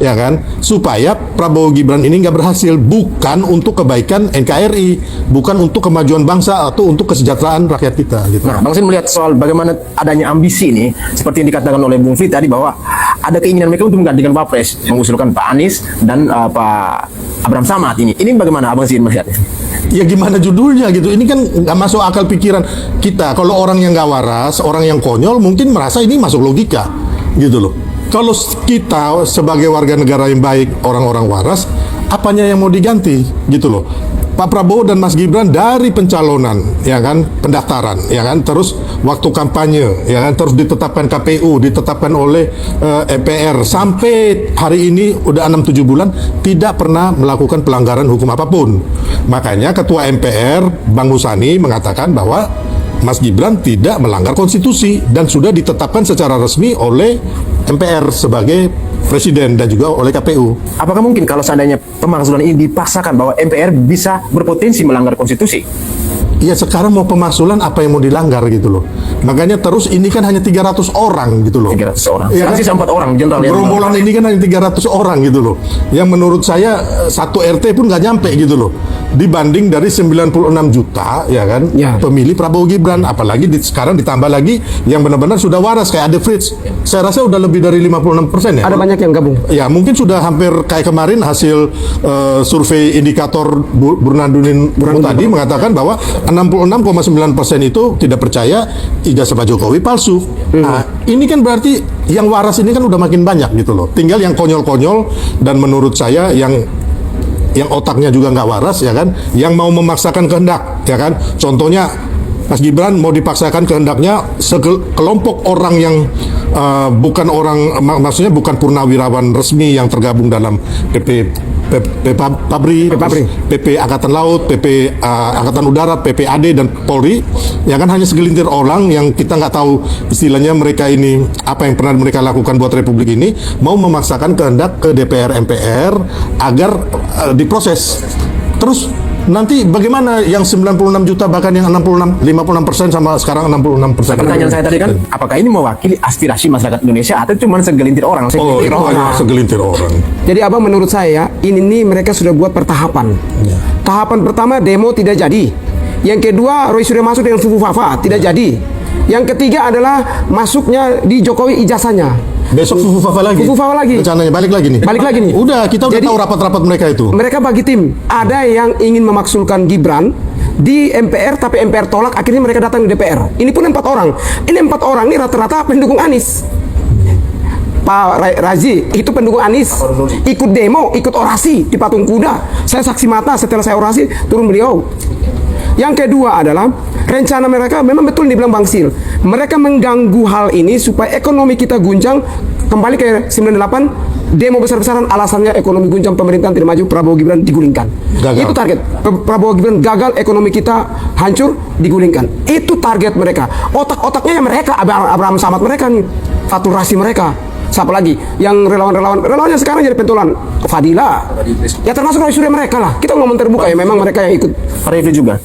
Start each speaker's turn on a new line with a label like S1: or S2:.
S1: ya kan, supaya Prabowo Gibran ini nggak berhasil, bukan untuk kebaikan NKRI, bukan untuk kemajuan bangsa atau untuk kesejahteraan rakyat kita gitu.
S2: Nah, Bang Sin melihat soal bagaimana adanya ambisi ini, seperti yang dikatakan oleh Bung Fri tadi, bahwa ada keinginan mereka untuk menggantikan Pak Pres, mengusulkan Pak Anies dan Pak Abraham Samad ini. Ini bagaimana Abang Sin melihatnya?
S1: Ya gimana judulnya gitu, ini kan nggak masuk akal pikiran kita. Kalau orang yang nggak waras, orang yang konyol mungkin merasa ini masuk logika gitu loh. Kalau kita sebagai warga negara yang baik, orang-orang waras, apanya yang mau diganti gitu loh. Pak Prabowo dan Mas Gibran dari pencalonan, ya kan, pendaftaran, ya kan, terus waktu kampanye, ya kan, terus ditetapkan KPU, ditetapkan oleh MPR, sampai hari ini udah 6-7 bulan tidak pernah melakukan pelanggaran hukum apapun. Makanya Ketua MPR Bang Rusani mengatakan bahwa Mas Gibran tidak melanggar konstitusi dan sudah ditetapkan secara resmi oleh MPR sebagai presiden dan juga oleh KPU.
S2: Apakah mungkin kalau seandainya pemakzulan ini dipaksakan bahwa MPR bisa berpotensi melanggar konstitusi?
S1: Ya sekarang mau pemakzulan apa yang mau dilanggar gitu loh. Makanya terus ini kan hanya 300 orang gitu loh.
S2: 300 orang.
S1: Ya,
S2: Masih 4 orang jenderal.
S1: Gerombolan ini kan hanya 300 orang gitu loh. Yang menurut saya satu RT pun nggak nyampe gitu loh. Dibanding dari 96 juta ya kan,
S3: ya,
S1: pemilih Prabowo Gibran, apalagi sekarang ditambah lagi yang benar-benar sudah waras kayak Ade Fritz. Saya rasa udah lebih dari 56% ya.
S3: Ada banyak yang gabung.
S1: Ya mungkin sudah hampir kayak kemarin hasil survei indikator Burhanuddin tadi mengatakan bahwa 66,9% itu tidak percaya ijazah Pak Jokowi palsu. Nah, ini kan berarti yang waras ini kan udah makin banyak gitu loh. Tinggal yang konyol-konyol dan menurut saya yang otaknya juga nggak waras ya kan, yang mau memaksakan kehendak ya kan. Contohnya Mas Gibran mau dipaksakan kehendaknya sekelompok orang yang bukan orang, maksudnya bukan purnawirawan resmi yang tergabung dalam PP Angkatan Laut, PP Angkatan Udara, PPAD dan Polri, ya kan, hanya segelintir orang yang kita nggak tahu istilahnya mereka ini apa yang pernah mereka lakukan buat Republik ini, mau memaksakan kehendak ke DPR MPR agar diproses. Terus nanti bagaimana yang 96 juta bahkan yang 56% sama sekarang 66%?
S2: Pertanyaan saya tadi kan, apakah ini mewakili aspirasi masyarakat Indonesia atau cuma segelintir orang?
S1: Segelintir orang.
S3: Jadi abang, menurut saya ini mereka sudah buat pertahapan.
S1: Ya.
S3: Tahapan pertama demo tidak jadi. Yang kedua Roy Suryo masuk dengan Fufu Fafa tidak jadi. Yang ketiga adalah masuknya di Jokowi ijazahnya.
S1: Besok Fufu Fafa lagi.
S3: Fufu Fafa lagi.
S1: Rencananya balik lagi nih.
S3: Balik lagi nih.
S1: Udah, kita udah
S3: Jadi,
S1: tahu rapat-rapat mereka itu.
S3: Mereka bagi tim. Ada yang ingin memaksulkan Gibran di MPR, tapi MPR tolak. Akhirnya mereka datang di DPR. Ini pun 4 orang. Ini 4 orang ini rata-rata pendukung Anies. Pak Razi itu pendukung Anies, ikut demo, ikut orasi di Patung Kuda. Saya saksi mata setelah saya orasi turun beliau. Yang kedua adalah rencana mereka memang betul dibilang Bang Sil. Mereka mengganggu hal ini supaya ekonomi kita guncang kembali ke 98. Demo besar-besaran alasannya ekonomi guncang, pemerintahan tidak maju, Prabowo Gibran digulingkan.
S1: Gagal.
S3: Itu target. Prabowo Gibran gagal, ekonomi kita hancur, digulingkan. Itu target mereka. Otak-otaknya mereka, Abraham Samad mereka nih, Fatul Rasi mereka. Siapa lagi? Yang relawannya sekarang jadi pentolan Fadila. Ya termasuk Roy Suryo mereka lah. Kita ngomong terbuka ya, memang mereka yang ikut.
S2: Pak Refli juga.